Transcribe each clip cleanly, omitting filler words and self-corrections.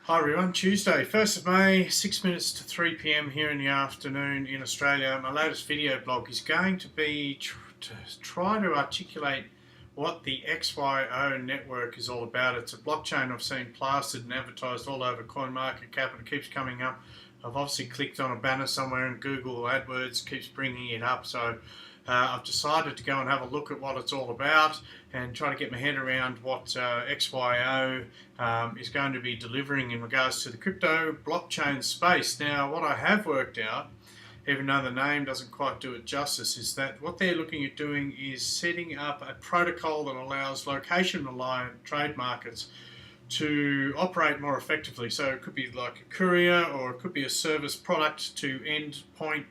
Hi everyone, Tuesday, 1st of May, 6 minutes to 3 p.m. here in the afternoon in Australia. My latest video blog is going to be to try to articulate what the XYO network is all about. It's a blockchain I've seen plastered and advertised all over CoinMarketCap and it keeps coming up. I've obviously clicked on a banner somewhere and Google AdWords keeps bringing it up, so I've decided to go and have a look at what it's all about and try to get my head around what XYO is going to be delivering in regards to the crypto blockchain space. Now, what I have worked out, even though the name doesn't quite do it justice, is that what they're looking at doing is setting up a protocol that allows location-reliant trade markets to operate more effectively. So it could be like a courier, or it could be a service product to end point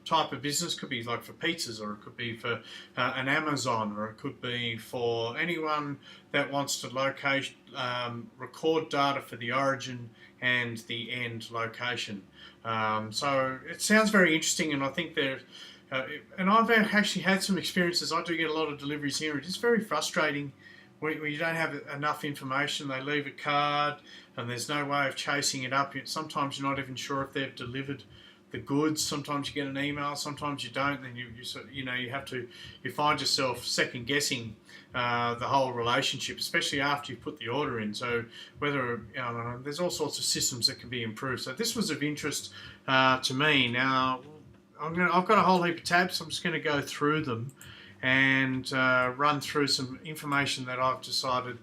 type of business. Could be like for pizzas, or it could be for an Amazon, or it could be for anyone that wants to locate, record data for the origin and the end location. So it sounds very interesting, and I think they're and I've actually had some experiences. I do get a lot of deliveries here. It is very frustrating where you don't have enough information. They leave a card and there's no way of chasing it up. Sometimes you're not even sure if they've delivered the goods. Sometimes you get an email, sometimes you don't. Then you find yourself second guessing the whole relationship, especially after you've put the order in. So whether there's all sorts of systems that can be improved. So this was of interest to me. Now I've got a whole heap of tabs. I'm just going to go through them and run through some information that I've decided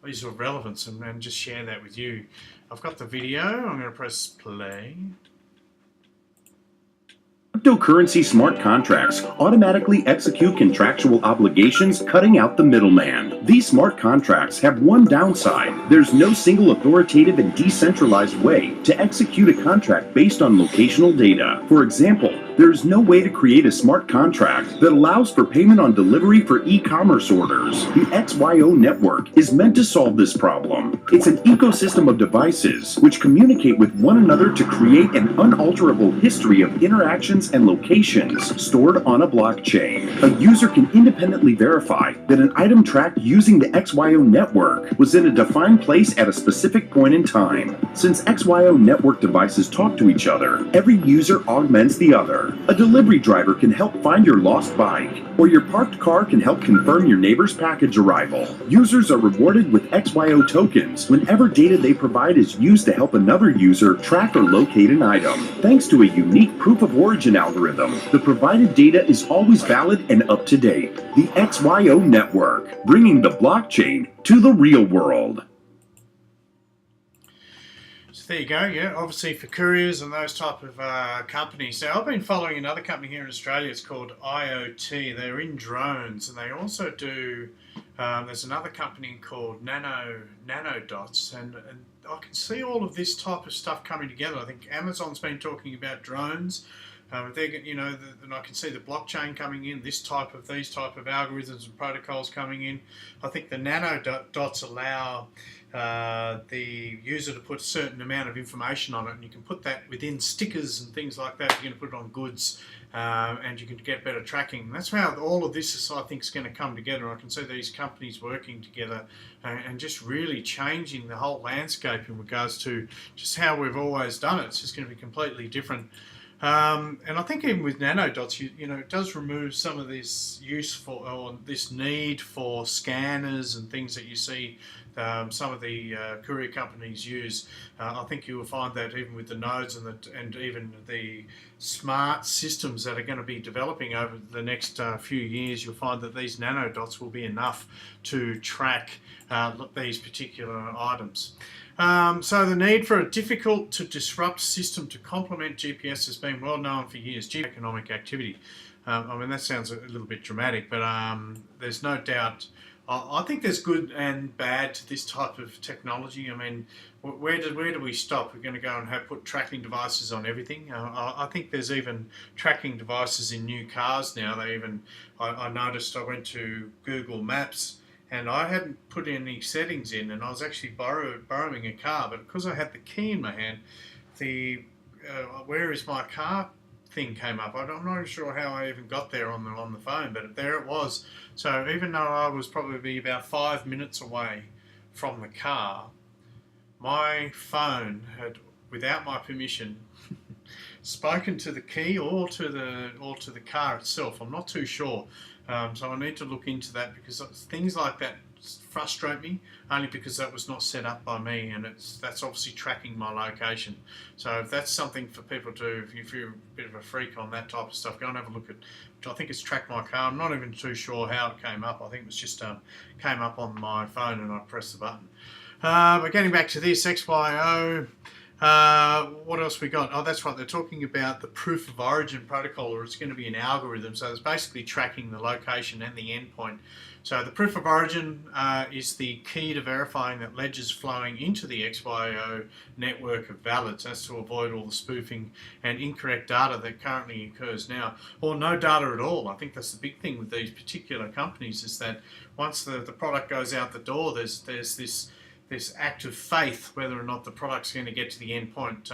is of relevance and just share that with you. I've got the video. I'm going to press play. Cryptocurrency smart contracts automatically execute contractual obligations, cutting out the middleman. These smart contracts have one downside. There's no single authoritative and decentralized way to execute a contract based on locational data. For example, there's no way to create a smart contract that allows for payment on delivery for e-commerce orders. The XYO network is meant to solve this problem. It's an ecosystem of devices which communicate with one another to create an unalterable history of interactions and locations stored on a blockchain. A user can independently verify that an item tracked using the XYO network was in a defined place at a specific point in time. Since XYO network devices talk to each other, every user augments the other. A delivery driver can help find your lost bike, or your parked car can help confirm your neighbor's package arrival. Users are rewarded with XYO tokens whenever data they provide is used to help another user track or locate an item. Thanks to a unique proof of origin algorithm, the provided data is always valid and up to date. The XYO network, bringing the blockchain to the real world. So there you go. Yeah, obviously for couriers and those type of companies. Now I've been following another company here in Australia. It's called IoT. They're in drones, and they also do. There's another company called Nanodots, and I can see all of this type of stuff coming together. I think Amazon's been talking about drones. And I can see the blockchain coming in. These type of algorithms and protocols coming in. I think the nanodots allow the user to put a certain amount of information on it, and you can put that within stickers and things like that. You're going to put it on goods, and you can get better tracking. And that's how all of this, I think, is going to come together. I can see these companies working together and just really changing the whole landscape in regards to just how we've always done it. It's just going to be completely different. And I think even with nanodots, it does remove some of this this need for scanners and things that you see some of the courier companies use. I think you will find that even with the nodes and even the smart systems that are going to be developing over the next few years, you'll find that these nanodots will be enough to track these particular items. So the need for a difficult to disrupt system to complement GPS has been well known for years. Economic activity. I mean, that sounds a little bit dramatic, but there's no doubt. I think there's good and bad to this type of technology. I mean, where do we stop? We're going to go and put tracking devices on everything. I think there's even tracking devices in new cars now. I noticed. I went to Google Maps, and I hadn't put any settings in, and I was actually borrowing a car, but because I had the key in my hand, the where is my car thing came up. I'm not sure how I even got there on the phone, but there it was. So even though I was probably about 5 minutes away from the car, my phone had, without my permission, spoken to the key or to the car itself. I'm not too sure, so I need to look into that, because things like that frustrate me, only because that was not set up by me, and that's obviously tracking my location. So if that's something for people to do, if you're a bit of a freak on that type of stuff, go and have a look at. I think it's tracked my car. I'm not even too sure how it came up. I think it was just came up on my phone and I pressed the button. But getting back to this XYO. What else we got? Oh, that's right. They're talking about the proof of origin protocol, or it's going to be an algorithm. So it's basically tracking the location and the endpoint. So the proof of origin is the key to verifying that ledgers flowing into the XYO network are valid. So that's to avoid all the spoofing and incorrect data that currently occurs now, or no data at all. I think that's the big thing with these particular companies, is that once the product goes out the door, there's this act of faith whether or not the product's going to get to the end point.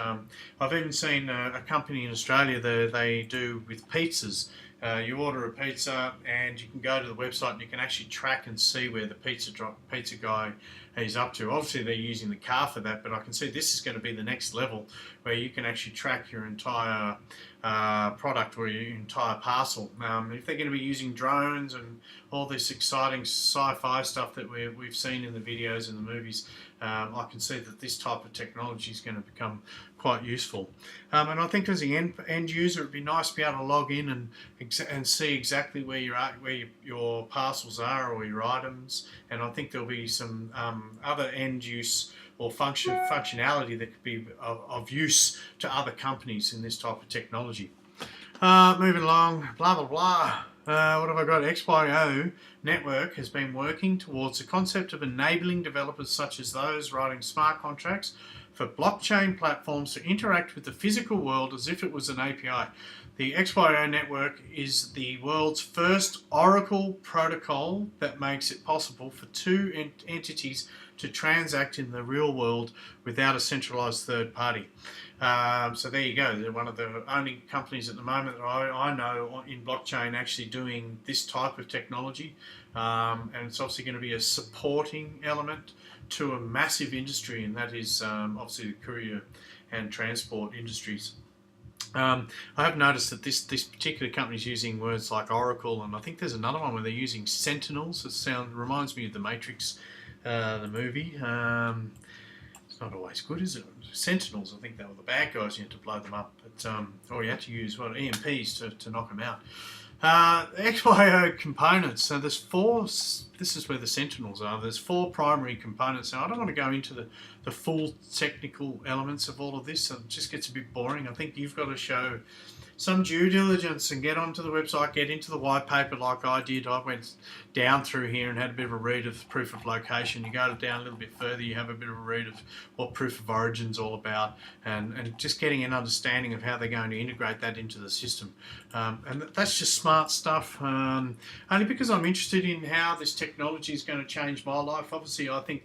I've even seen a company in Australia that they do with pizzas. You order a pizza and you can go to the website and you can actually track and see where the pizza guy is up to. Obviously they're using the car for that, but I can see this is going to be the next level, where you can actually track your entire product or your entire parcel. If they're going to be using drones and all this exciting sci-fi stuff that we've seen in the videos and the movies, I can see that this type of technology is going to become quite useful. And I think as the end user, it'd be nice to be able to log in and see exactly where you're at, where your parcels are or your items. And I think there'll be some other end use or functionality that could be of use to other companies in this type of technology. Moving along, blah blah blah. What have I got? XYO Network has been working towards the concept of enabling developers such as those writing smart contracts for blockchain platforms to interact with the physical world as if it was an API. The XYO network is the world's first Oracle protocol that makes it possible for two entities to transact in the real world without a centralized third party. So there you go. They're one of the only companies at the moment that I know in blockchain actually doing this type of technology. And it's obviously going to be a supporting element to a massive industry, and that is obviously the courier and transport industries. I have noticed that this particular company is using words like Oracle, and I think there's another one where they're using Sentinels. It reminds me of the Matrix, the movie. It's not always good, is it? Sentinels, I think they were the bad guys. You had to blow them up, but or you had to use EMPs to knock them out. XYO components. So there's four. This is where the Sentinels are. There's four primary components. Now I don't want to go into the full technical elements of all of this. It just gets a bit boring. I think you've got to show some due diligence and get onto the website, get into the white paper like I did. I went down through here and had a bit of a read of proof of location. You go down a little bit further, you have a bit of a read of what proof of origin is all about, and just getting an understanding of how they're going to integrate that into the system. And that's just smart stuff, only because I'm interested in how this technology is going to change my life. Obviously, I think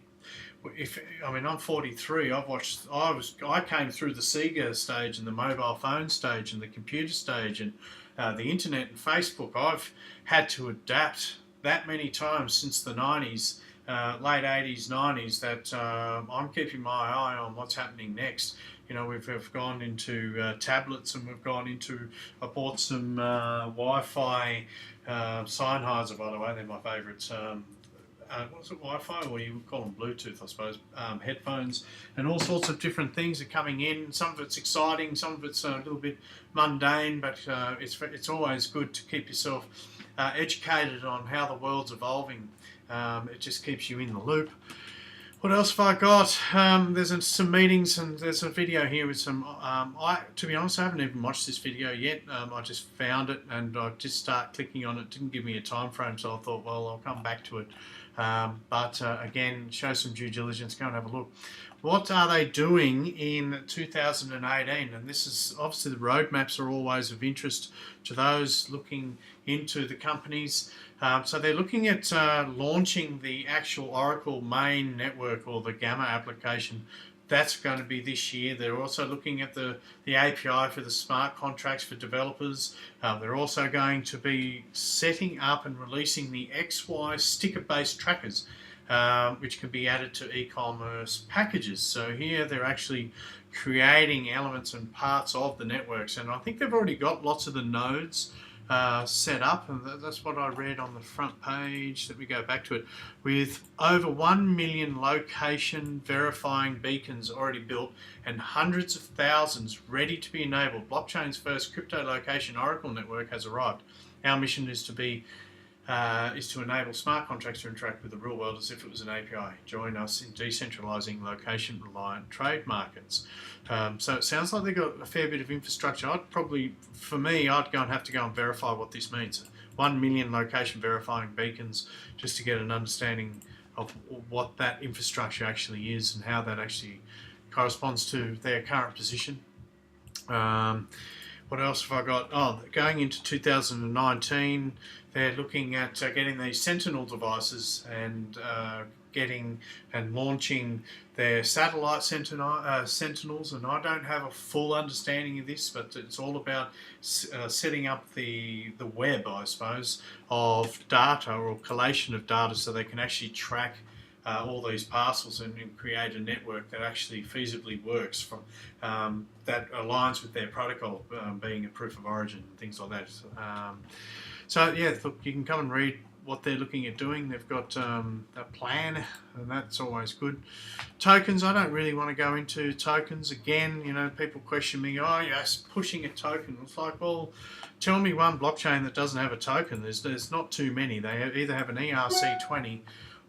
I'm 43. I came through the Sega stage and the mobile phone stage and the computer stage and the internet and Facebook. I've had to adapt that many times since the 90s, late 80s, 90s, that I'm keeping my eye on what's happening next. You know, we've gone into tablets, and I bought some Wi-Fi Sennheiser, by the way. They're my favourites. What's it, Wi-Fi, or you would call them Bluetooth, I suppose, headphones, and all sorts of different things are coming in. Some of it's exciting, some of it's a little bit mundane, but it's always good to keep yourself educated on how the world's evolving. It just keeps you in the loop. What else have I got? There's some meetings, and there's a video here with some... to be honest, I haven't even watched this video yet. I just found it, and I just start clicking on it. It didn't give me a time frame, so I thought, well, I'll come back to it. But again, show some due diligence. Go and have a look. What are they doing in 2018? And this is obviously, the roadmaps are always of interest to those looking into the companies. So they're looking at launching the actual Oracle main network, or the Gamma application. That's going to be this year. They're also looking at the API for the smart contracts for developers. They're also going to be setting up and releasing the XY sticker-based trackers. which can be added to e-commerce packages. So here they're actually creating elements and parts of the networks, and I think they've already got lots of the nodes set up, and that's what I read on the front page. Let me go back to it. With over 1 million location verifying beacons already built and hundreds of thousands ready to be enabled, blockchain's first crypto location oracle network has arrived. Our mission is to enable smart contracts to interact with the real world as if it was an API. Join us in decentralizing location-reliant trade markets. So it sounds like they've got a fair bit of infrastructure. I'd go and have to go and verify what this means. 1 million location verifying beacons, just to get an understanding of what that infrastructure actually is and how that actually corresponds to their current position. What else have I got? Oh, going into 2019, they're looking at getting these Sentinel devices and launching their satellite Sentinels. And I don't have a full understanding of this, but it's all about setting up the web, I suppose, of data or collation of data, so they can actually track all these parcels and create a network that actually feasibly works from that aligns with their protocol, being a proof of origin and things like that. So yeah, look, you can come and read what they're looking at doing. They've got a plan, and that's always good. Tokens, I don't really want to go into tokens. Again, you know, people question me, oh yes, pushing a token. It's like, well, tell me one blockchain that doesn't have a token. There's not too many. They either have an ERC20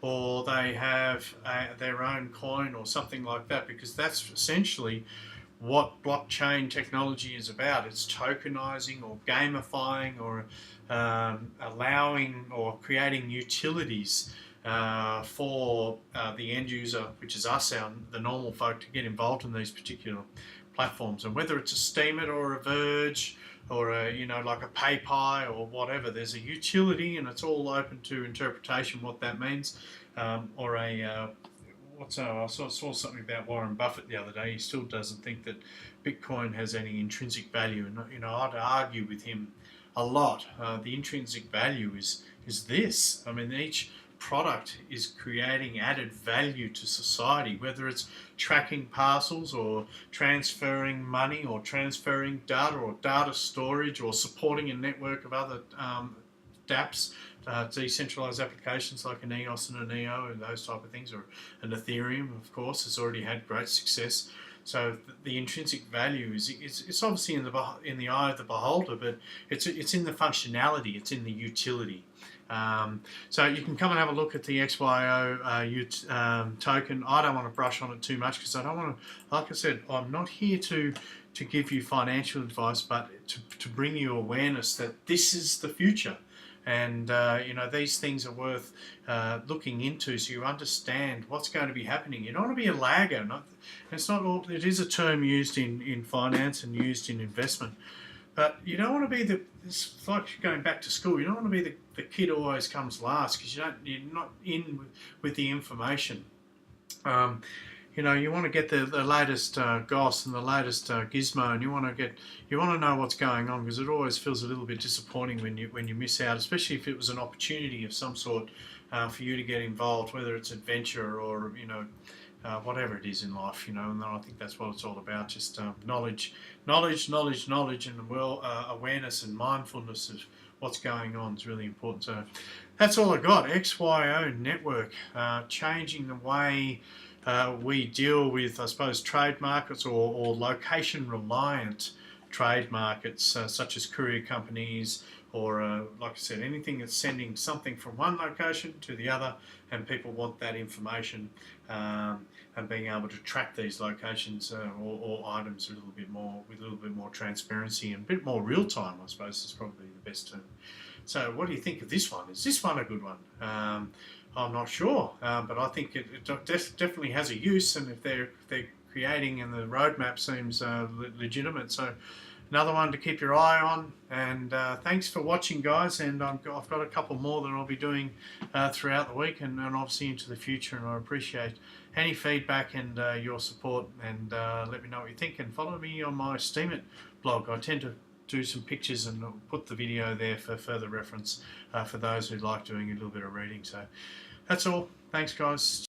or they have their own coin or something like that, because that's essentially what blockchain technology is about. It's tokenizing or gamifying or allowing or creating utilities for the end user, which is us, the normal folk, to get involved in these particular platforms. And whether it's a Steemit or a Verge or like a PayPal or whatever, there's a utility, and it's all open to interpretation what that means. Or I saw something about Warren Buffett the other day. He still doesn't think that Bitcoin has any intrinsic value, and I'd argue with him a lot. The intrinsic value is this. I mean, each product is creating added value to society, whether it's tracking parcels or transferring money or transferring data or data storage or supporting a network of other dApps, decentralized applications like an EOS and an EO and those type of things, or an Ethereum, of course, has already had great success. So the intrinsic value it's obviously in the eye of the beholder, but it's in the functionality, it's in the utility. So you can come and have a look at the XYO token. I don't want to brush on it too much because I don't want to, like I said, I'm not here to give you financial advice, but to bring you awareness that this is the future. And these things are worth looking into, so you understand what's going to be happening. You don't want to be a lagger. It is a term used in finance and used in investment, but you don't want to be it's like going back to school. You don't want to be the kid who always comes last, because you're not in with the information. You want to get the latest goss and the latest gizmo, and you want to know what's going on, because it always feels a little bit disappointing when you miss out, especially if it was an opportunity of some sort for you to get involved, whether it's adventure or whatever it is in life, and I think that's what it's all about. Just knowledge, and awareness and mindfulness of what's going on is really important. So that's all I got. XYO network, changing the way we deal with, I suppose, trade markets or location-reliant trade markets, such as courier companies or, like I said, anything that's sending something from one location to the other, and people want that information and being able to track these locations or items with a little bit more transparency and a bit more real time, I suppose, is probably the best term. So what do you think of this one? Is this one a good one? I'm not sure, but I think it definitely has a use, and if they're creating, and the roadmap seems legitimate, so another one to keep your eye on. And thanks for watching, guys, and I've got a couple more that I'll be doing throughout the week and obviously into the future, and I appreciate any feedback and your support, and let me know what you think, and follow me on my Steemit blog. I tend to do some pictures and put the video there for further reference for those who like doing a little bit of reading. So That's all. Thanks, guys.